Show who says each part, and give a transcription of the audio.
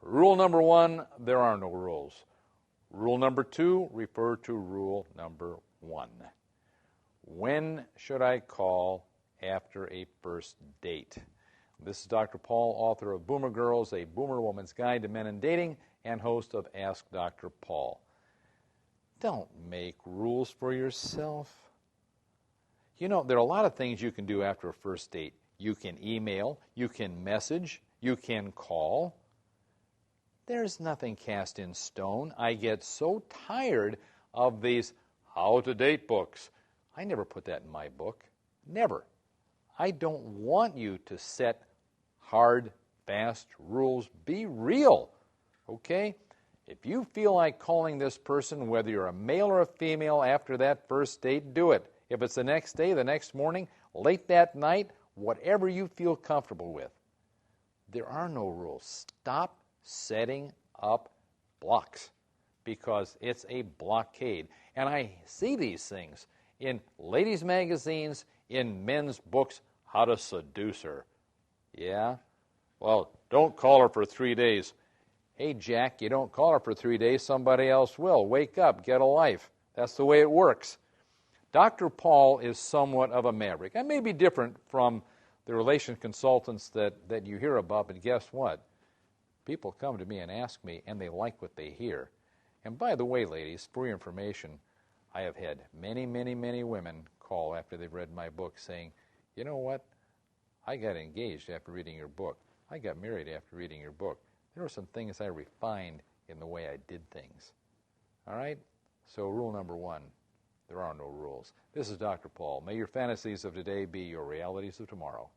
Speaker 1: Rule number 1, there are no rules. Rule number 2, refer to rule number 1. When should I call after a first date? This is Dr. Paul, author of Boomer Girls, A Boomer Woman's Guide to Men and Dating, and host of Ask Dr. Paul. Don't make rules for yourself. You know, there are a lot of things you can do after a first date. You can email, you can message, you can call. There's nothing cast in stone. I get so tired of these how to date books. I never put that in my book. Never. I don't want you to set hard, fast rules. Be real, okay? If you feel like calling this person, whether you're a male or a female, after that first date, do it. If it's the next day, the next morning, late that night, whatever you feel comfortable with. There are no rules. Stop setting up blocks because it's a blockade. And I see these things in ladies' magazines, in men's books, how to seduce her. Yeah? Well, don't call her for 3 days. Hey, Jack, you don't call her for 3 days, somebody else will. Wake up, get a life. That's the way it works. Dr. Paul is somewhat of a maverick. I may be different from the relation consultants that you hear about, but guess what? People come to me and ask me, and they like what they hear. And by the way, ladies, for your information, I have had many, many, many women call after they've read my book saying, you know what? I got engaged after reading your book. I got married after reading your book. There were some things I refined in the way I did things. All right? So rule number 1, there are no rules. This is Dr. Paul. May your fantasies of today be your realities of tomorrow.